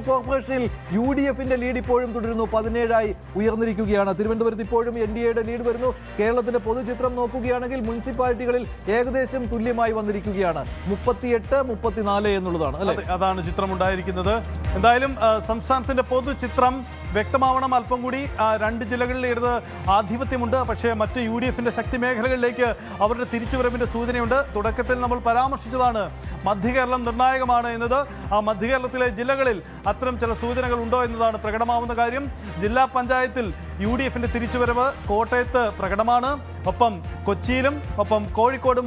കോർപ്പറേഷനിൽ UDF-ന്റെ ലീഡ് ഇപ്പോഴും തുടരുന്നു. 17ആയി ഉയർന്നിരിക്കുകയാണ്. തിരുവനന്തപുരത്ത് ഇപ്പോഴും NDAയുടെ ലീഡ് വരുന്നു. കേരളത്തിന്റെ പൊതുചിത്രം നോക്കുകയാണെങ്കിൽ മുനിസിപ്പാലിറ്റികളിൽ ഏകദേശം തുല്യമായി വന്നിരിക്കുകയാണ്. 38-34 എന്നുള്ളതാണ് അല്ലെ? അതാണ് ചിത്രം ഉണ്ടായിരിക്കുന്നത്. എന്തായാലും സംസ്ഥാനത്തിന്റെ പൊതുചിത്രം വ്യക്തമാവണം. അല്പം കൂടി 2 ജില്ലകളിൽ ഇടത് ആധിപത്യമുണ്ട്. പക്ഷേ മറ്റ് UDF-ന്റെ ശക്തി മേഖലകളിലേക്ക് അവരുടെ തിരിച്ചുവരവിന്റെ സൂചനയുണ്ട്. തുടക്കത്തിൽ നമ്മൾ പരാമർശിച്ചതാണ് മധ്യകേരളം നിർണായകമാണ് എന്നത്. ആ മധ്യകേരളത്തിലെ ജില്ലകളിൽ അത്തരം ചില സൂചനകൾ ഉണ്ടോ എന്നതാണ് പ്രകടമാവുന്ന കാര്യം. ജില്ലാ പഞ്ചായത്തിൽ UDF-ന്റെ തിരിച്ചുവരവ് കോട്ടയത്ത് പ്രകടമാണ്. ഒപ്പം കൊച്ചിയിലും ഒപ്പം കോഴിക്കോടും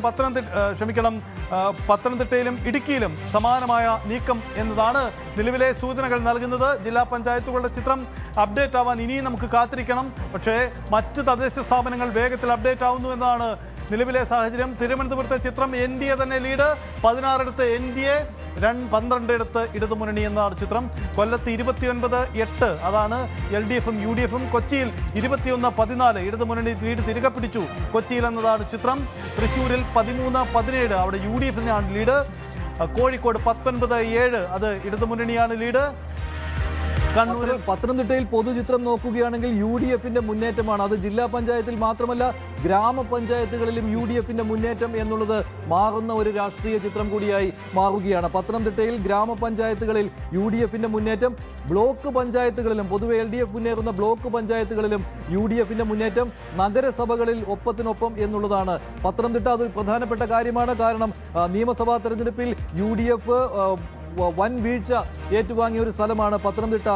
പത്തനംതിട്ടയിലും ഇടുക്കിയിലും സമാനമായ നീക്കം എന്നതാണ് നിലവിലെ സൂചനകൾ നൽകുന്നത്. ജില്ലാ പഞ്ചായത്തുകളുടെ ചിത്രം അപ്ഡേറ്റ് ആവാൻ ഇനിയും നമുക്ക് കാത്തിരിക്കണം. പക്ഷേ മറ്റ് തദ്ദേശ സ്ഥാപനങ്ങൾ വേഗത്തിൽ അപ്ഡേറ്റ് ആവുന്നു എന്നതാണ് നിലവിലെ സാഹചര്യം. തിരുവനന്തപുരത്തെ ചിത്രം NDA തന്നെ ലീഡ്. 16 NDA, 12 ഇടതുമുന്നണി എന്നാണ് ചിത്രം. കൊല്ലത്ത് 29-8 അതാണ് LDF-ഉം UDF-ഉം. കൊച്ചിയിൽ 21-14 ഇടതുമുന്നണി ലീഡ് തിരികെ പിടിച്ചു കൊച്ചിയിൽ എന്നതാണ് ചിത്രം. തൃശ്ശൂരിൽ 13-17 അവിടെ UDF-നാണ് ലീഡ്. കോഴിക്കോട് 19-7 അത് ഇടതുമുന്നണിയാണ് ലീഡ്. കണ്ണൂരിൽ പത്തനംതിട്ടയിൽ പൊതുചിത്രം നോക്കുകയാണെങ്കിൽ UDF-ന്റെ മുന്നേറ്റമാണ്. അത് ജില്ലാ പഞ്ചായത്തിൽ മാത്രമല്ല ഗ്രാമപഞ്ചായത്തുകളിലും UDF-ന്റെ മുന്നേറ്റം എന്നുള്ളത് മാറുന്ന ഒരു രാഷ്ട്രീയ ചിത്രം കൂടിയായി മാറുകയാണ്. പത്തനംതിട്ടയിൽ ഗ്രാമപഞ്ചായത്തുകളിൽ UDF-ന്റെ മുന്നേറ്റം, ബ്ലോക്ക് പഞ്ചായത്തുകളിലും പൊതുവെ LDF മുന്നേറുന്ന ബ്ലോക്ക് പഞ്ചായത്തുകളിലും UDF-ന്റെ മുന്നേറ്റം, നഗരസഭകളിൽ ഒപ്പത്തിനൊപ്പം എന്നുള്ളതാണ്. പത്തനംതിട്ട അതൊരു പ്രധാനപ്പെട്ട കാര്യമാണ്. കാരണം നിയമസഭാ തെരഞ്ഞെടുപ്പിൽ UDF വൻ വീഴ്ച ഏറ്റുവാങ്ങിയ ഒരു സ്ഥലമാണ് പത്തനംതിട്ട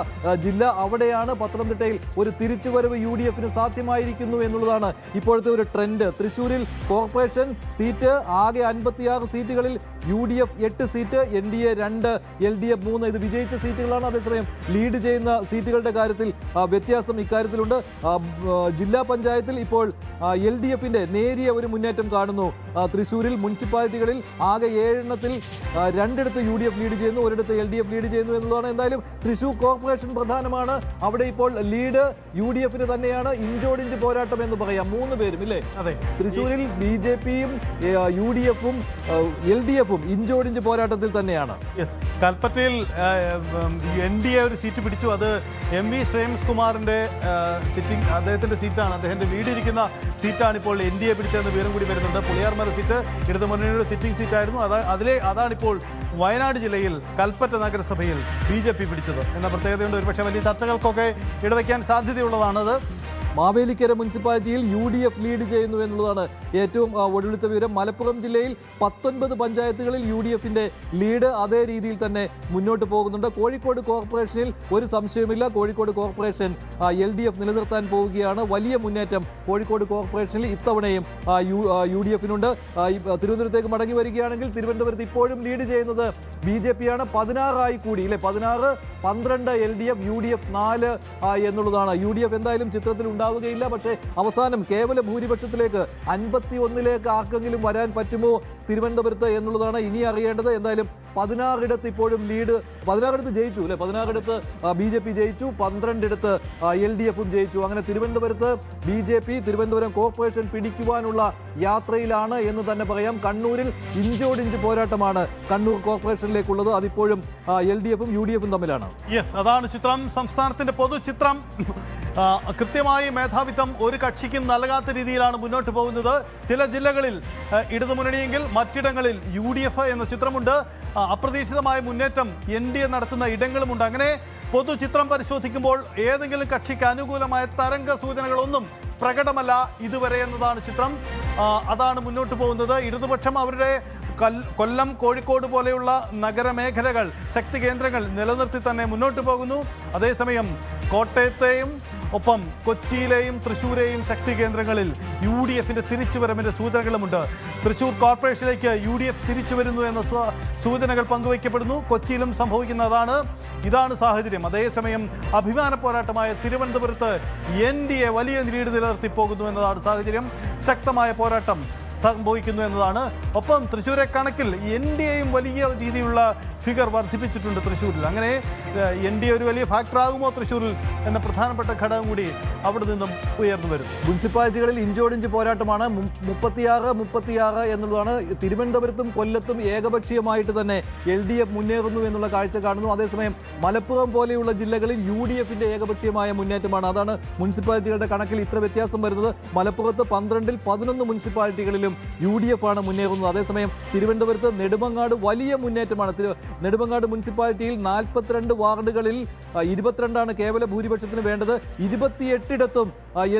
ജില്ല. അവിടെയാണ് പത്തനംതിട്ടയിൽ ഒരു തിരിച്ചുവരവ് UDF-ന് സാധ്യമായിരിക്കുന്നു എന്നുള്ളതാണ് ഇപ്പോഴത്തെ ഒരു ട്രെൻഡ്. തൃശ്ശൂരിൽ കോർപ്പറേഷൻ സീറ്റ് ആകെ 56 സീറ്റുകളിൽ UDF 8 സീറ്റ്, NDA 2, LDF 3 ഇത് വിജയിച്ച സീറ്റുകളാണ്. അതേസമയം ലീഡ് ചെയ്യുന്ന സീറ്റുകളുടെ കാര്യത്തിൽ വ്യത്യാസം ഇക്കാര്യത്തിലുണ്ട്. ജില്ലാ പഞ്ചായത്തിൽ ഇപ്പോൾ LDF-ന്റെ നേരിയ ഒരു മുന്നേറ്റം കാണുന്നു. തൃശ്ശൂരിൽ മുനിസിപ്പാലിറ്റികളിൽ ആകെ 7 എണ്ണത്തിൽ 2 UDF ലീഡ് ചെയ്യുന്നു, 1 LDF ലീഡ് ചെയ്യുന്നു എന്നുള്ളതാണ്. എന്തായാലും തൃശ്ശൂർ കോർപ്പറേഷൻ പ്രധാനമാണ്. അവിടെ ഇപ്പോൾ ലീഡ് UDF-ന് തന്നെയാണ്. ഇഞ്ചോടിഞ്ച് പോരാട്ടം എന്ന് പറയാം 3 പേരും ഇല്ലേ? തൃശ്ശൂരിൽ BJP-യും UDF-ഉം LDF-ഉം ഇഞ്ചോടിഞ്ച് പോരാട്ടത്തിൽ തന്നെയാണ്. കൽപ്പറ്റയിൽ NDA ഒരു സീറ്റ് പിടിച്ചു. അത് MV ശ്രേംസ് കുമാറിന്റെ സിറ്റിംഗ് അദ്ദേഹത്തിന്റെ സീറ്റാണ്. അദ്ദേഹത്തിന്റെ ലീഡ് ഇരിക്കുന്ന സീറ്റാണ് ഇപ്പോൾ NDA പിടിച്ചതെന്ന് വിവരം കൂടി വരുന്നുണ്ട്. പുളിയാർമല സീറ്റ് ഇടതുമുന്നണിയുടെ സിറ്റിംഗ് സീറ്റായിരുന്നു. അതാണിപ്പോൾ വയനാട് ജില്ലയിൽ കൽപ്പറ്റ നഗരസഭയിൽ BJP പിടിച്ചത് എന്ന പ്രത്യേകതയുണ്ട്. ഒരുപക്ഷെ വലിയ ചർച്ചകൾക്കൊക്കെ ഇടവയ്ക്കാൻ സാധ്യതയുള്ളതാണത്. മാവേലിക്കര മുനിസിപ്പാലിറ്റിയിൽ UDF ലീഡ് ചെയ്യുന്നു എന്നുള്ളതാണ് ഏറ്റവും ഒടുവിലത്തെ വിവരം. മലപ്പുറം ജില്ലയിൽ 19 പഞ്ചായത്തുകളിൽ UDF-ന്റെ ലീഡ് അതേ രീതിയിൽ തന്നെ മുന്നോട്ട് പോകുന്നുണ്ട്. കോഴിക്കോട് കോർപ്പറേഷനിൽ ഒരു സംശയമില്ല, കോഴിക്കോട് കോർപ്പറേഷൻ LDF നിലനിർത്താൻ പോവുകയാണ്. വലിയ മുന്നേറ്റം കോഴിക്കോട് കോർപ്പറേഷനിൽ ഇത്തവണയും UDF-നുണ്ട്. തിരുവനന്തപുരത്തേക്ക് മടങ്ങി വരികയാണെങ്കിൽ തിരുവനന്തപുരത്ത് ഇപ്പോഴും ലീഡ് ചെയ്യുന്നത് BJP-യാണ്. 16 കൂടി ഇല്ലേ? 16, 12 LDF, UDF 4 എന്നുള്ളതാണ്. UDF എന്തായാലും ചിത്രത്തിൽ ഉണ്ടാവുകയില്ല. പക്ഷേ അവസാനം കേവല ഭൂരിപക്ഷത്തിലേക്ക് 51 ആർക്കെങ്കിലും വരാൻ പറ്റുമോ തിരുവനന്തപുരത്ത് എന്നുള്ളതാണ് ഇനി അറിയേണ്ടത്. എന്തായാലും 16 ഇപ്പോഴും ലീഡ്, 16 ജയിച്ചു അല്ലെ? 16 BJP ജയിച്ചു, 12 LDF-ഉം ജയിച്ചു. അങ്ങനെ തിരുവനന്തപുരത്ത് BJP തിരുവനന്തപുരം കോർപ്പറേഷൻ പിടിക്കുവാനുള്ള യാത്രയിലാണ് എന്ന് തന്നെ പറയാം. കണ്ണൂരിൽ ഇഞ്ചോടിഞ്ച് പോരാട്ടമാണ് കണ്ണൂർ കോർപ്പറേഷനിലേക്കുള്ളത്. അതിപ്പോഴും LDF-ഉം UDF-ഉം തമ്മിലാണ്. അതാണ് ചിത്രം. സംസ്ഥാനത്തിന്റെ പൊതുചിത്രം കൃത്യമായി മേധാവിത്വം ഒരു കക്ഷിക്കും നൽകാത്ത രീതിയിലാണ് മുന്നോട്ട് പോകുന്നത്. ചില ജില്ലകളിൽ ഇടതുമുന്നണിയെങ്കിൽ മറ്റിടങ്ങളിൽ UDF എന്ന ചിത്രമുണ്ട്. അപ്രതീക്ഷിതമായ മുന്നേറ്റം NDA നടത്തുന്ന ഇടങ്ങളുമുണ്ട്. അങ്ങനെ പൊതുചിത്രം പരിശോധിക്കുമ്പോൾ ഏതെങ്കിലും കക്ഷിക്ക് അനുകൂലമായ തരംഗ സൂചനകളൊന്നും പ്രകടമല്ല ഇതുവരെ എന്നതാണ് ചിത്രം. അതാണ് മുന്നോട്ട് പോകുന്നത്. ഇടതുപക്ഷം അവരുടെ കൊല്ലം, കോഴിക്കോട് പോലെയുള്ള നഗരമേഖലകൾ, ശക്തി കേന്ദ്രങ്ങൾ നിലനിർത്തി തന്നെ മുന്നോട്ട് പോകുന്നു. അതേസമയം കോട്ടയത്തെയും ഒപ്പം കൊച്ചിയിലെയും തൃശ്ശൂരെയും ശക്തി കേന്ദ്രങ്ങളിൽ UDF-ന്റെ തിരിച്ചുവരവിൻ്റെ സൂചനകളുമുണ്ട്. തൃശ്ശൂർ കോർപ്പറേഷനിലേക്ക് UDF തിരിച്ചു വരുന്നു എന്ന സൂചനകൾ പങ്കുവയ്ക്കപ്പെടുന്നു. കൊച്ചിയിലും സംഭവിക്കുന്നതാണ്. ഇതാണ് സാഹചര്യം. അതേസമയം അഭിമാന പോരാട്ടമായ തിരുവനന്തപുരത്ത് NDA വലിയ ലീഡ് നിലനിർത്തി പോകുന്നു എന്നതാണ് സാഹചര്യം. ശക്തമായ പോരാട്ടം സംഭവിക്കുന്നു എന്നതാണ്. ഒപ്പം തൃശ്ശൂരെ കണക്കിൽ NDAയും വലിയ രീതിയിലുള്ള ഫിഗർ വർദ്ധിപ്പിച്ചിട്ടുണ്ട് തൃശ്ശൂരിൽ. അങ്ങനെ NDA ഒരു വലിയ ഫാക്ടർ ആകുമോ തൃശ്ശൂരിൽ എന്ന പ്രധാനപ്പെട്ട ഘടകം കൂടി അവിടെ നിന്നും ഉയർന്നു വരും. മുനിസിപ്പാലിറ്റികളിൽ ഇഞ്ചോടിഞ്ച് പോരാട്ടമാണ്. 36 എന്നുള്ളതാണ്. തിരുവനന്തപുരത്തും കൊല്ലത്തും ഏകപക്ഷീയമായിട്ട് തന്നെ LDF മുന്നേറുന്നു എന്നുള്ള കാഴ്ച കാണുന്നു. അതേസമയം മലപ്പുറം പോലെയുള്ള ജില്ലകളിൽ UDFന്റെ ഏകപക്ഷീയമായ മുന്നേറ്റമാണ്. അതാണ് മുനിസിപ്പാലിറ്റികളുടെ കണക്കിൽ ഇത്ര വ്യത്യാസം വരുന്നത്. മലപ്പുറത്ത് 12-ൽ 11 മുനിസിപ്പാലിറ്റികളിലും UDF ആണ് മുന്നേറുന്നത്. അതേസമയം തിരുവനന്തപുരത്ത് നെടുമങ്ങാട് വലിയ മുന്നേറ്റമാണ്. നെടുമങ്ങാട് മുനിസിപ്പാലിറ്റിയിൽ 42 വാർഡുകളിൽ 22 കേവല ഭൂരിപക്ഷത്തിന് വേണ്ടത്. 28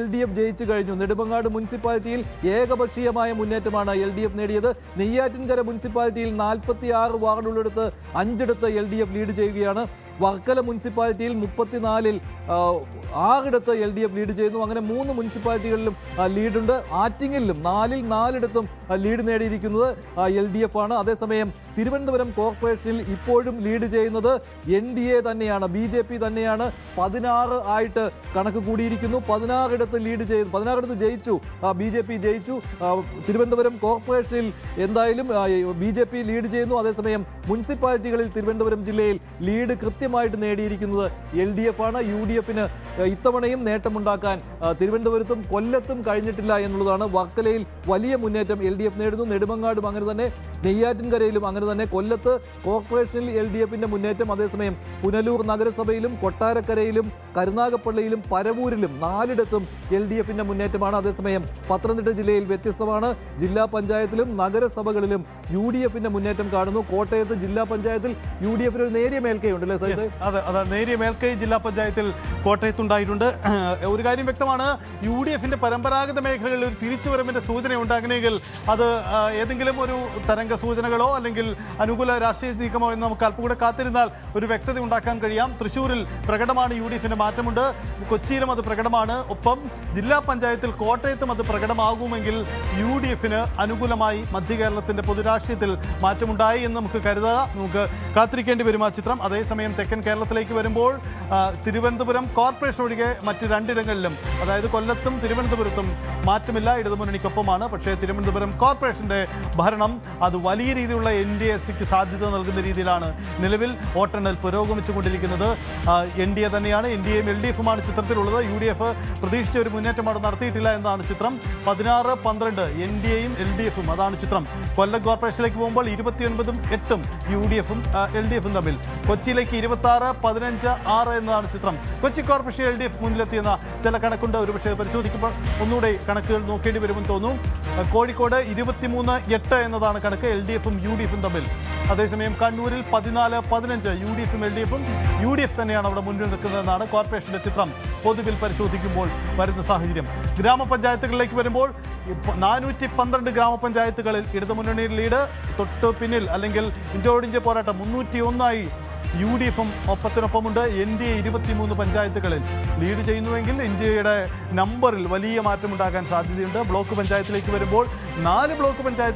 LDF ജയിച്ചു കഴിഞ്ഞു. നെടുമങ്ങാട് മുനിസിപ്പാലിറ്റിയിൽ ഏകപക്ഷീയമായ മുന്നേറ്റമാണ് LDF നേടിയത്. നെയ്യാറ്റിൻകര മുനിസിപ്പാലിറ്റിയിൽ 46 വാർഡുള്ളിടത്ത് 5 LDF ലീഡ് ചെയ്യുകയാണ്. വർക്കല മുനിസിപ്പാലിറ്റിയിൽ 34-ൽ 6 LDF ലീഡ് ചെയ്യുന്നു. അങ്ങനെ 3 മുനിസിപ്പാലിറ്റികളിലും ലീഡുണ്ട്. ആറ്റിങ്ങലിലും 4-ൽ 4 ലീഡ് നേടിയിരിക്കുന്നത് LDF ആണ്. അതേസമയം തിരുവനന്തപുരം കോർപ്പറേഷനിൽ ഇപ്പോഴും ലീഡ് ചെയ്യുന്നത് NDA തന്നെയാണ്, BJP തന്നെയാണ്. 16 ആയിട്ട് കണക്ക് കൂടിയിരിക്കുന്നു. 16 ലീഡ് ചെയ്യുന്നു, 16 ജയിച്ചു, BJP ജയിച്ചു. തിരുവനന്തപുരം കോർപ്പറേഷനിൽ എന്തായാലും BJP ലീഡ് ചെയ്യുന്നു. അതേസമയം മുനിസിപ്പാലിറ്റികളിൽ തിരുവനന്തപുരം ജില്ലയിൽ ലീഡ് കൃത്യമായിട്ട് നേടിയിരിക്കുന്നത് LDF ആണ്. UDFന് ഇത്തവണയും നേട്ടമുണ്ടാക്കാൻ തിരുവനന്തപുരത്തും കൊല്ലത്തും കഴിഞ്ഞിട്ടില്ല എന്നുള്ളതാണ്. വർക്കലയിൽ വലിയ മുന്നേറ്റം LDF നേടുന്നു. നെടുമങ്ങാടും അങ്ങനെ തന്നെ, നെയ്യാറ്റിൻകരയിലും അങ്ങനെ തന്നെ. കൊല്ലത്ത് കോർപ്പറേഷനിൽ LDFന്റെ മുന്നേറ്റം. അതേസമയം പുനലൂർ നഗരസഭയിലും കൊട്ടാരക്കരയിലും കരുനാഗപ്പള്ളിയിലും പരവൂരിലും 4 LDFന്റെ മുന്നേറ്റമാണ്. അതേസമയം പത്തനംതിട്ട ജില്ലയിൽ വ്യത്യസ്തമാണ്. ജില്ലാ പഞ്ചായത്തിലും നഗരസഭകളിലും UDFന്റെ മുന്നേറ്റം കാണുന്നു. കോട്ടയത്ത് ജില്ലാ പഞ്ചായത്തിൽ UDFന് ഒരു നേരിയ മേൽക്കൈയുണ്ട്. അതെ, നേരിയ മേൽക്കൈ ജില്ലാ പഞ്ചായത്തിൽ കോട്ടയത്തുണ്ടായിട്ടുണ്ട്. ഒരു കാര്യം വ്യക്തമാണ്, UDFന്റെ പരമ്പരാഗത മേഖലകളിൽ ഒരു തിരിച്ചുവരവിന്റെ സൂചനയുണ്ട്. അങ്ങനെയെങ്കിൽ അത് ഏതെങ്കിലും ഒരു തരംഗ സൂചനകളോ അല്ലെങ്കിൽ അനുകൂല രാഷ്ട്രീയ നീക്കമോ എന്ന് നമുക്ക് അല്പം കൂടെ കാത്തിരുന്നാൽ ഒരു വ്യക്തത ഉണ്ടാക്കാൻ കഴിയാം. തൃശ്ശൂരിൽ പ്രകടമാണ് UDFന്റെ മാറ്റമുണ്ട്. കൊച്ചിയിലും അത് പ്രകടമാണ്. ഒപ്പം ജില്ലാ പഞ്ചായത്തിൽ കോട്ടയത്തും അത് പ്രകടമാകുമെങ്കിൽ UDFന് അനുകൂലമായി മധ്യ കേരളത്തിന്റെ പൊതുരാഷ്ട്രീയത്തിൽ മാറ്റമുണ്ടായി എന്ന് നമുക്ക് കരുതുക. നമുക്ക് കാത്തിരിക്കേണ്ടി വരും ആ ചിത്രം. അതേസമയം തെക്കൻ കേരളത്തിലേക്ക് വരുമ്പോൾ തിരുവനന്തപുരം കോർപ്പറേഷൻ ഒഴികെ മറ്റ് 2 അതായത് കൊല്ലത്തും തിരുവനന്തപുരത്തും മാറ്റമില്ല, ഇടതുമുന്നണിക്കൊപ്പമാണ്. പക്ഷേ തിരുവനന്തപുരം കോർപ്പറേഷന്റെ ഭരണം അത് വലിയ രീതിയിലുള്ള NDAക്ക് സാധ്യത നൽകുന്ന രീതിയിലാണ് നിലവിൽ വോട്ടെണ്ണൽ പുരോഗമിച്ചുകൊണ്ടിരിക്കുന്നത്. NDA തന്നെയാണ്, NDAയും LDFുമാണ് ചിത്രത്തിലുള്ളത്. UDF പ്രതീക്ഷിച്ച ഒരു മുന്നേറ്റം അവിടെ നടത്തിയിട്ടില്ല എന്നതാണ് ചിത്രം. 16-12 NDAയും LDFും, അതാണ് ചിത്രം. കൊല്ലം കോർപ്പറേഷനിലേക്ക് പോകുമ്പോൾ 29-ഉം 8-ഉം UDFും LDFും തമ്മിൽ. കൊച്ചിയിലേക്ക് 26-15-6 എന്നതാണ് ചിത്രം. കൊച്ചി കോർപ്പറേഷൻ LDF മുന്നിലെത്തിയെന്ന ചില കണക്കുണ്ട്. ഒരുപക്ഷെ പരിശോധിക്കുമ്പോൾ ഒന്നുകൂടെ കണക്കുകൾ നോക്കേണ്ടി വരുമെന്ന് തോന്നുന്നു. കോഴിക്കോട് 23-8 എന്നതാണ് കണക്ക്, LDFും UDFും തമ്മിൽ. അതേസമയം കണ്ണൂരിൽ 14-15 UDFും LDFും. UDF തന്നെയാണ് അവിടെ മുന്നിൽ നിൽക്കുന്നതെന്നാണ് കോർപ്പറേഷന്റെ ചിത്രം പൊതുവിൽ പരിശോധിക്കുമ്പോൾ വരുന്ന സാഹചര്യം. ഗ്രാമപഞ്ചായത്തുകളിലേക്ക് വരുമ്പോൾ 412 ഗ്രാമപഞ്ചായത്തുകളിൽ ഇടതുമുന്നണിയുടെ ലീഡ്. തൊട്ട് പിന്നിൽ അല്ലെങ്കിൽ ഇഞ്ചോടിഞ്ച് പോരാട്ടം 301 UDFും ഒപ്പത്തിനൊപ്പമുണ്ട്. NDA 23 പഞ്ചായത്തുകളിൽ ലീഡ് ചെയ്യുന്നുവെങ്കിൽ ഇന്ത്യയുടെ നമ്പറിൽ വലിയ മാറ്റമുണ്ടാകാൻ സാധ്യതയുണ്ട്. ബ്ലോക്ക് പഞ്ചായത്തിലേക്ക് വരുമ്പോൾ 4 ബ്ലോക്ക് പഞ്ചായത്ത്